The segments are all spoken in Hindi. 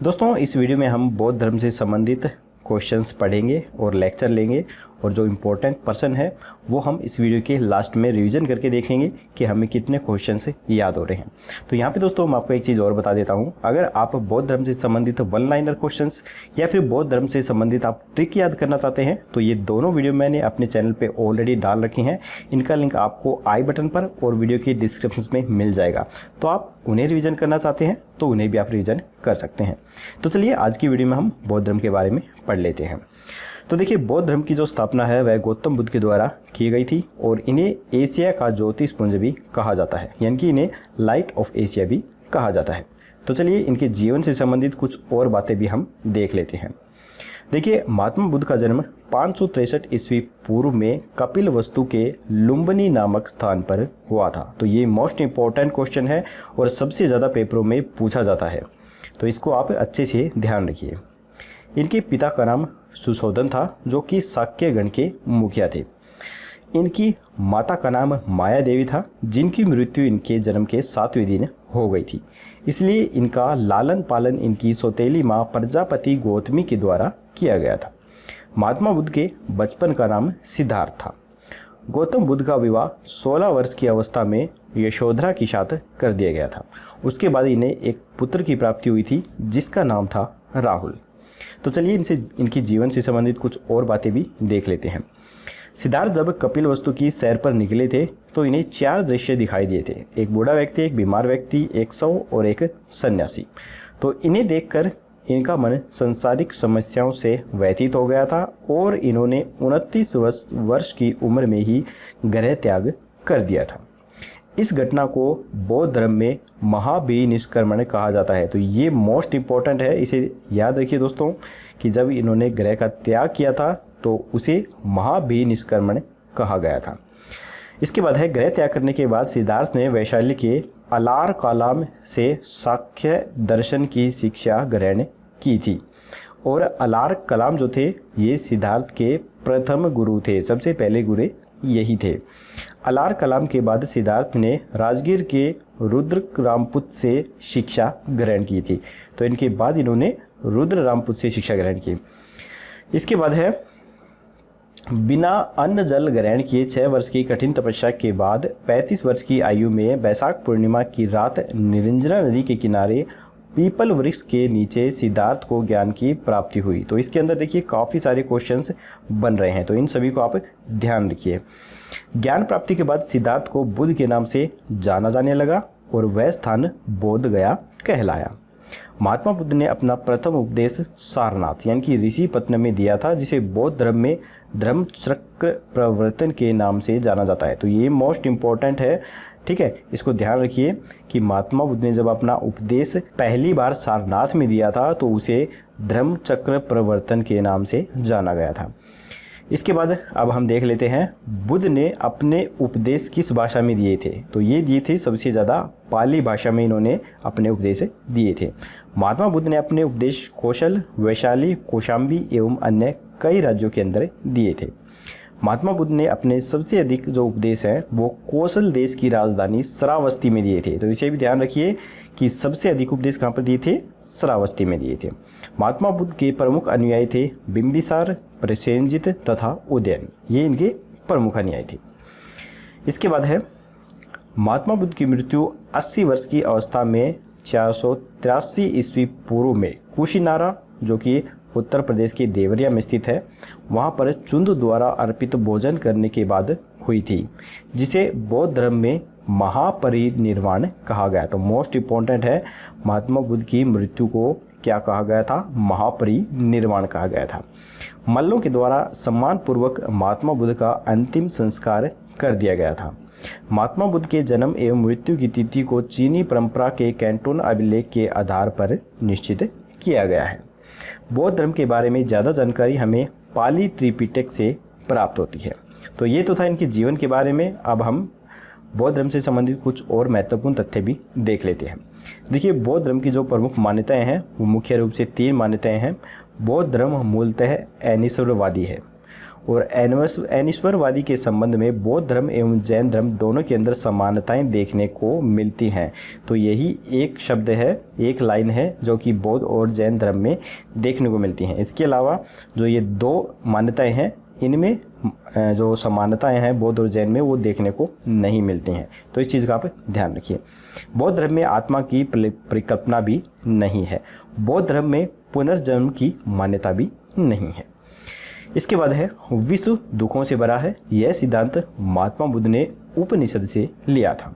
दोस्तों इस वीडियो में हम बौद्ध धर्म से संबंधित क्वेश्चंस पढ़ेंगे और लेक्चर लेंगे और जो इम्पोर्टेंट पर्सन है वो हम इस वीडियो के लास्ट में रिवीजन करके देखेंगे कि हमें कितने क्वेश्चंस याद हो रहे हैं। तो यहाँ पे दोस्तों मैं आपको एक चीज़ और बता देता हूँ, अगर आप बौद्ध धर्म से संबंधित वन लाइनर क्वेश्चंस या फिर बौद्ध धर्म से संबंधित आप ट्रिक याद करना चाहते हैं तो ये दोनों वीडियो मैंने अपने चैनल पर ऑलरेडी डाल रखी हैं। इनका लिंक आपको आई बटन पर और वीडियो के डिस्क्रिप्शन में मिल जाएगा, तो आप उन्हें रिवीजन करना चाहते हैं तो उन्हें भी आप रिवीजन कर सकते हैं। तो चलिए आज की वीडियो में हम बौद्ध धर्म के बारे में पढ़ लेते हैं। तो देखिए, बौद्ध धर्म की जो स्थापना है वह गौतम बुद्ध के द्वारा की गई थी और इन्हें एशिया का ज्योतिषपुंज भी कहा जाता है, यानी कि इन्हें लाइट ऑफ एशिया भी कहा जाता है। तो चलिए इनके जीवन से संबंधित कुछ और बातें भी हम देख लेते हैं। देखिए, महात्मा बुद्ध का जन्म 563 ईस्वी पूर्व में कपिल वस्तु के लुम्बिनी नामक स्थान पर हुआ था। तो ये मोस्ट इंपॉर्टेंट क्वेश्चन है और सबसे ज़्यादा पेपरों में पूछा जाता है, तो इसको आप अच्छे से ध्यान रखिए। इनके पिता का नाम सुशोधन था, जो कि शाक्य गण के मुखिया थे। इनकी माता का नाम माया देवी था, जिनकी मृत्यु इनके जन्म के 7वें दिन हो गई थी। इसलिए इनका लालन पालन इनकी सौतेली माँ प्रजापति गौतमी के द्वारा किया गया था। महात्मा बुद्ध के बचपन का नाम सिद्धार्थ था। गौतम बुद्ध का विवाह 16 वर्ष की अवस्था में यशोधरा के साथ कर दिया गया था। उसके बाद इन्हें एक पुत्र की प्राप्ति हुई थी जिसका नाम था राहुल। तो चलिए इनकी जीवन से संबंधित कुछ और बातें भी देख लेते हैं। सिद्धार्थ जब कपिल वस्तु की सैर पर निकले थे तो इन्हें 4 दृश्य दिखाई दिए थे, एक बूढ़ा व्यक्ति, एक बीमार व्यक्ति, एक शव और एक सन्यासी। तो इन्हें देखकर इनका मन सांसारिक समस्याओं से व्यथित हो गया था और इन्होंने 29 वर्ष की उम्र में ही गृह त्याग कर दिया था। इस घटना को बौद्ध धर्म में महाभिनिष्क्रमण कहा जाता है। तो ये मोस्ट इम्पॉर्टेंट है, इसे याद रखिए दोस्तों कि जब इन्होंने गृह का त्याग किया था तो उसे महाभिनिष्क्रमण कहा गया था। इसके बाद है, गृह त्याग करने के बाद सिद्धार्थ ने वैशाली के अलार कलाम से सांख्य दर्शन की शिक्षा ग्रहण की थी और अलार कलाम जो थे ये सिद्धार्थ के प्रथम गुरु थे, सबसे पहले गुरु यही थे। अलार कलाम के बाद सिद्धार्थ ने राजगीर के रुद्र रामपुत से शिक्षा ग्रहण की थी। तो इनके बाद इन्होंने रुद्र रामपुत से शिक्षा ग्रहण की। इसके बाद है, बिना अन्न जल ग्रहण किए 6 वर्ष की कठिन तपस्या के बाद 35 वर्ष की आयु में वैशाख पूर्णिमा की रात निरंजना नदी के किनारे पीपल वृक्ष के नीचे सिद्धार्थ को ज्ञान की प्राप्ति हुई। तो इसके अंदर देखिए काफ़ी सारे क्वेश्चंस बन रहे हैं, तो इन सभी को आप ध्यान रखिए। ज्ञान प्राप्ति के बाद सिद्धार्थ को बुद्ध के नाम से जाना जाने लगा और वह स्थान बोध गया कहलाया। महात्मा बुद्ध ने अपना प्रथम उपदेश सारनाथ यानी कि ऋषिपत्तनम में दिया था, जिसे बौद्ध धर्म में धर्मचक्र प्रवर्तन के नाम से जाना जाता है। तो ये मोस्ट इम्पोर्टेंट है, ठीक है, इसको ध्यान रखिए कि महात्मा बुद्ध ने जब अपना उपदेश पहली बार सारनाथ में दिया था तो उसे धर्मचक्र प्रवर्तन के नाम से जाना गया था। इसके बाद अब हम देख लेते हैं बुद्ध ने अपने उपदेश किस भाषा में दिए थे। तो ये दिए थे सबसे ज़्यादा पाली भाषा में इन्होंने अपने उपदेश दिए थे। महात्मा बुद्ध ने अपने उपदेश कौशल, वैशाली, कौशाम्बी एवं अन्य कई राज्यों के अंदर दिए थे। महात्मा बुद्ध ने अपने सबसे अधिक जो उपदेश हैं वो कौशल देश की राजधानी श्रावस्ती में दिए थे। तो इसे भी ध्यान रखिए कि सबसे अधिक उपदेश कहाँ पर दिए थे, श्रावस्ती में दिए थे। महात्मा बुद्ध के प्रमुख अनुयायी थे बिंबिसार, प्रसेनजित तथा उदयन, ये इनके प्रमुख अनुयायी थे। इसके बाद है, महात्मा बुद्ध की मृत्यु 80 वर्ष की अवस्था में 483 ईस्वी पूर्व में कुशीनारा, जो कि उत्तर प्रदेश के देवरिया में स्थित है, वहाँ पर चुंद द्वारा अर्पित भोजन करने के बाद हुई थी, जिसे बौद्ध धर्म में महापरिनिर्वाण कहा गया। तो मोस्ट इम्पॉर्टेंट है, महात्मा बुद्ध की मृत्यु को क्या कहा गया था, महापरिनिर्वाण कहा गया था। मल्लों के द्वारा सम्मानपूर्वक महात्मा बुद्ध का अंतिम संस्कार कर दिया गया था। महात्मा बुद्ध के जन्म एवं मृत्यु की तिथि को चीनी परंपरा के कैंटोन अभिलेख के आधार पर निश्चित किया गया है। बौद्ध धर्म के बारे में ज़्यादा जानकारी हमें पाली त्रिपिटक से प्राप्त होती है। तो ये तो था इनके जीवन के बारे में। अब हम बौद्ध धर्म से संबंधित कुछ और महत्वपूर्ण तथ्य भी देख लेते हैं। देखिए, बौद्ध धर्म की जो प्रमुख मान्यताएं हैं वो मुख्य रूप से 3 मान्यताएं हैं। बौद्ध धर्म मूलतः अनिश्वरवादी है और अनीश्वरवादी के संबंध में बौद्ध धर्म एवं जैन धर्म दोनों के अंदर समानताएं देखने को मिलती हैं। तो यही एक शब्द है, एक लाइन है जो कि बौद्ध और जैन धर्म में देखने को मिलती हैं। इसके अलावा जो ये दो मान्यताएं हैं, इनमें जो समानताएं हैं बौद्ध और जैन में, वो देखने को नहीं मिलती हैं। तो इस चीज़ का आप ध्यान रखिए। बौद्ध धर्म में आत्मा की परिकल्पना भी नहीं है। बौद्ध धर्म में पुनर्जन्म की मान्यता भी नहीं है। इसके बाद है विश्व दुखों से भरा है। यह सिद्धांत महात्मा बुद्ध ने उपनिषद से लिया था।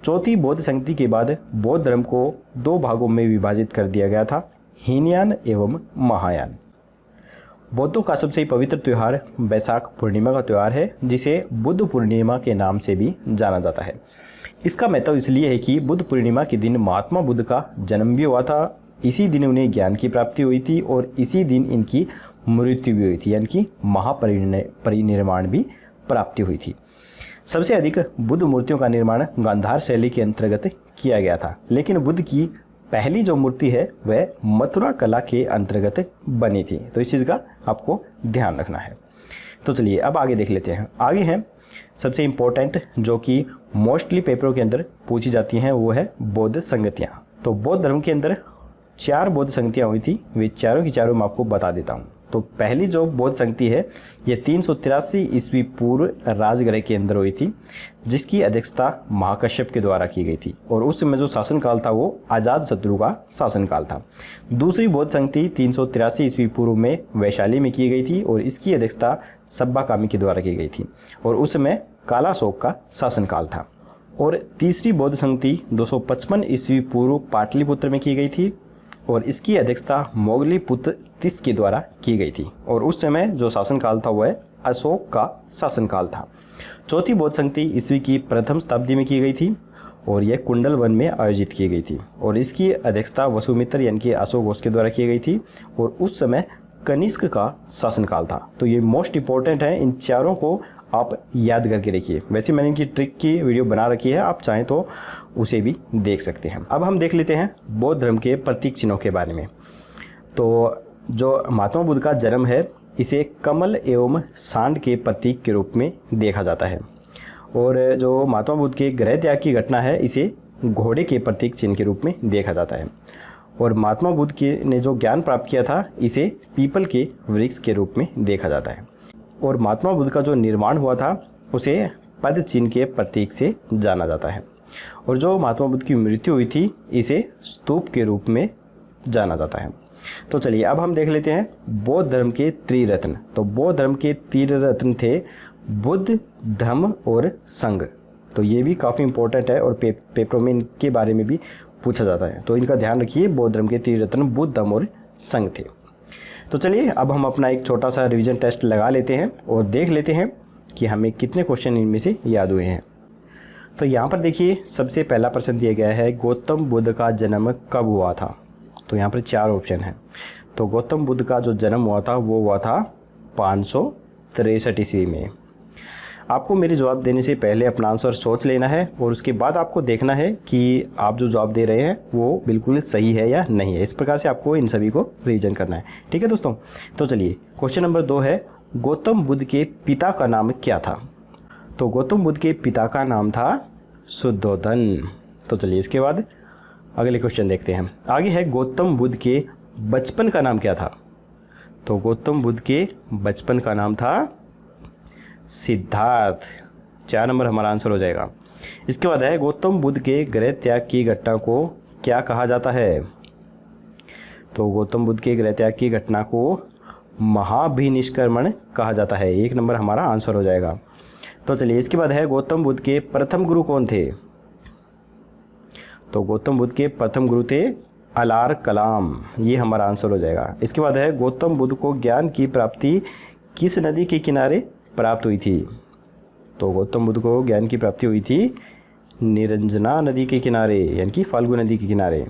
चौथी बौद्ध संगति के बाद बौद्ध धर्म को दो भागों में विभाजित कर दिया गया था, हीनयान एवं महायान। बौद्धों का सबसे पवित्र त्यौहार बैसाख पूर्णिमा का त्यौहार है, जिसे बुद्ध पूर्णिमा के नाम से भी जाना जाता है। इसका महत्व इसलिए है कि बुद्ध पूर्णिमा के दिन महात्मा बुद्ध का जन्म भी हुआ था, इसी दिन उन्हें ज्ञान की प्राप्ति हुई थी और इसी दिन इनकी मृत्यु भी हुई थी, यानी कि महापरिनिर्वाण भी प्राप्ति हुई थी। सबसे अधिक बुद्ध मूर्तियों का निर्माण गांधार शैली के अंतर्गत किया गया था, लेकिन बुद्ध की पहली जो मूर्ति है वह मथुरा कला के अंतर्गत बनी थी। तो इस चीज़ का आपको ध्यान रखना है। तो चलिए अब आगे देख लेते हैं। आगे है सबसे इम्पोर्टेंट जो कि मोस्टली पेपरों के अंदर पूछी जाती हैं, वो है बौद्ध संगतियाँ। तो बौद्ध धर्म के अंदर 4 बौद्ध संगतियाँ हुई थी, वे चारों की चारों मैं आपको बता देता हूँ। तो पहली जो बौद्ध संगति है ये 383 ईस्वी पूर्व राजगृह के अंदर हुई थी, जिसकी अध्यक्षता महाकश्यप के द्वारा की गई थी और उस समय जो शासनकाल था वो आज़ाद शत्रु का शासनकाल था। दूसरी बौद्ध संगति 383 ईस्वी पूर्व में वैशाली में की गई थी और इसकी अध्यक्षता सब्बाकामी के द्वारा की गई थी और उस समय काला अशोक का शासनकाल था। और तीसरी बौद्ध संगति 255 ईस्वी पूर्व पाटलिपुत्र में की गई थी और इसकी अध्यक्षता मोगली पुत्र तिस के द्वारा की गई थी और उस समय जो शासनकाल था वह अशोक का शासनकाल था। चौथी बौद्ध संगति ईस्वी की प्रथम शताब्दी में की गई थी और यह कुंडल वन में आयोजित की गई थी और इसकी अध्यक्षता वसुमित्र यानी कि अशोक घोष के द्वारा की गई थी और उस समय कनिष्क का शासनकाल था। तो ये मोस्ट इंपॉर्टेंट है, इन चारों को आप याद करके रखिए। वैसे मैंने इनकी ट्रिक की वीडियो बना रखी है, आप चाहें तो उसे भी देख सकते हैं। अब हम देख लेते हैं बौद्ध धर्म के प्रतीक चिन्हों के बारे में। तो जो महात्मा बुद्ध का जन्म है इसे कमल एवं सांड के प्रतीक के रूप में देखा जाता है और जो महात्मा बुद्ध के गृह त्याग की घटना है इसे घोड़े के प्रतीक चिन्ह के रूप में देखा जाता है और महात्मा बुद्ध के ने जो ज्ञान प्राप्त किया था इसे पीपल के वृक्ष के रूप में देखा जाता है और महात्मा बुद्ध का जो निर्माण हुआ था उसे पद चिन्ह के प्रतीक से जाना जाता है और जो महात्मा बुद्ध की मृत्यु हुई थी इसे स्तूप के रूप में जाना जाता है। तो चलिए अब हम देख लेते हैं बौद्ध धर्म के त्रिरत्न। तो बौद्ध धर्म के त्रिरत्न थे बुद्ध, धम्म और संघ। तो ये भी काफ़ी इंपॉर्टेंट है और पेपरों में इनके बारे में भी पूछा जाता है, तो इनका ध्यान रखिए। बौद्ध धर्म के त्रिरत्न बुद्ध, धम्म और संघ थे। तो चलिए अब हम अपना एक छोटा सा रिवीजन टेस्ट लगा लेते हैं और देख लेते हैं कि हमें कितने क्वेश्चन इनमें से याद हुए हैं। तो यहाँ पर देखिए सबसे पहला प्रश्न दिया गया है गौतम बुद्ध का जन्म कब हुआ था। तो यहाँ पर 4 ऑप्शन हैं। तो गौतम बुद्ध का जो जन्म हुआ था वो हुआ था 563 ईस्वी में। आपको मेरे जवाब देने से पहले अपना आंसर सोच लेना है और उसके बाद आपको देखना है कि आप जो जवाब दे रहे हैं वो बिल्कुल सही है या नहीं है। इस प्रकार से आपको इन सभी को रिवीजन करना है, ठीक है दोस्तों। तो चलिए क्वेश्चन नंबर 2 है गौतम बुद्ध के पिता का नाम क्या था। तो गौतम बुद्ध के पिता का नाम था शुद्धोधन। तो चलिए इसके बाद अगले क्वेश्चन देखते हैं। आगे है गौतम बुद्ध के बचपन का नाम क्या था। तो गौतम बुद्ध के बचपन का नाम था सिद्धार्थ। 4 नंबर हमारा आंसर हो जाएगा। इसके बाद है गौतम बुद्ध के गृह त्याग की घटना को क्या कहा जाता है। तो गौतम बुद्ध के गृह त्याग की घटना को महाभिनिष्क्रमण कहा जाता है। 1 नंबर हमारा आंसर हो जाएगा। तो चलिए इसके बाद है गौतम बुद्ध के प्रथम गुरु कौन थे। तो गौतम बुद्ध के प्रथम गुरु थे अलार कलाम। ये हमारा आंसर हो जाएगा। इसके बाद है गौतम बुद्ध को ज्ञान की प्राप्ति किस नदी के किनारे प्राप्त हुई थी। तो गौतम बुद्ध को ज्ञान की प्राप्ति हुई थी निरंजना नदी के किनारे, यानी कि फाल्गु नदी के किनारे।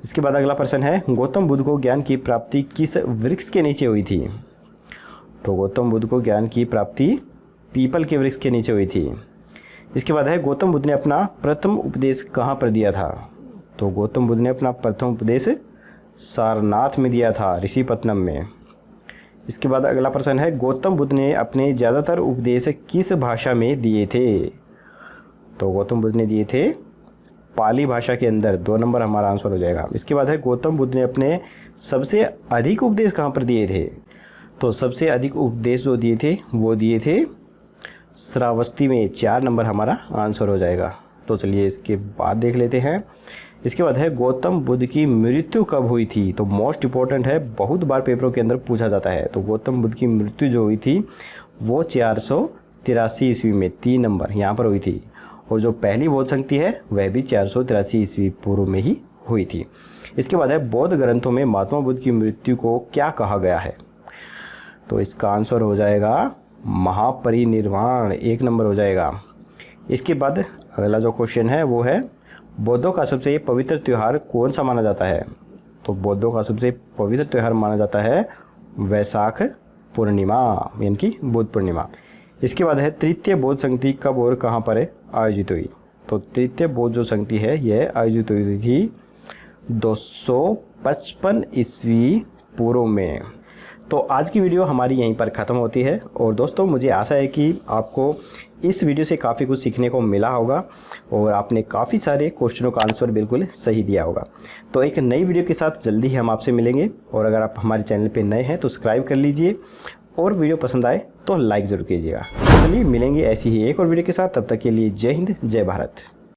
इसके बाद अगला प्रश्न है गौतम बुद्ध को ज्ञान की प्राप्ति किस वृक्ष के नीचे हुई थी। तो गौतम बुद्ध को ज्ञान की प्राप्ति पीपल के वृक्ष के नीचे हुई थी। इसके बाद है गौतम बुद्ध ने अपना प्रथम उपदेश कहाँ पर दिया था। तो गौतम बुद्ध ने अपना प्रथम उपदेश सारनाथ में दिया था, ऋषिपत्तनम में। इसके बाद अगला प्रश्न है, गौतम बुद्ध ने अपने ज़्यादातर उपदेश किस भाषा में दिए थे? तो गौतम बुद्ध ने दिए थे पाली भाषा के अंदर। 2 नंबर हमारा आंसर हो जाएगा। इसके बाद है, गौतम बुद्ध ने अपने सबसे अधिक उपदेश कहाँ पर दिए थे? तो सबसे अधिक उपदेश जो दिए थे वो दिए थे श्रावस्ती में। 4 नंबर हमारा आंसर हो जाएगा। तो चलिए इसके बाद देख लेते हैं। इसके बाद है, गौतम बुद्ध की मृत्यु कब हुई थी? तो मोस्ट इंपॉर्टेंट है, बहुत बार पेपरों के अंदर पूछा जाता है। तो गौतम बुद्ध की मृत्यु जो हुई थी वो 483 ईस्वी में, 3 नंबर यहाँ पर हुई थी। और जो पहली बौद्ध संगति है वह भी 483 ईस्वी पूर्व में ही हुई थी। इसके बाद है, बौद्ध ग्रंथों में महात्मा बुद्ध की मृत्यु को क्या कहा गया है? तो इसका आंसर हो जाएगा महापरिनिर्वाण। 1 नंबर हो जाएगा। इसके बाद अगला जो क्वेश्चन है वो है, बौद्धों का सबसे पवित्र त्यौहार कौन सा माना जाता है? तो बौद्धों का सबसे पवित्र त्यौहार माना जाता है वैशाख पूर्णिमा, यानी कि बुद्ध पूर्णिमा। इसके बाद है, तृतीय बौद्ध संगति कब और कहाँ पर आयोजित हुई? तो तृतीय बौद्ध जो संगति है यह आयोजित हुई थी 255 ईस्वी पूर्व में। तो आज की वीडियो हमारी यहीं पर ख़त्म होती है। और दोस्तों, मुझे आशा है कि आपको इस वीडियो से काफ़ी कुछ सीखने को मिला होगा और आपने काफ़ी सारे क्वेश्चनों का आंसर बिल्कुल सही दिया होगा। तो एक नई वीडियो के साथ जल्दी ही हम आपसे मिलेंगे। और अगर आप हमारे चैनल पे नए हैं तो सब्सक्राइब कर लीजिए और वीडियो पसंद आए तो लाइक ज़रूर कीजिएगा। चलिए मिलेंगे ऐसी ही एक और वीडियो के साथ। तब तक के लिए जय हिंद, जय भारत।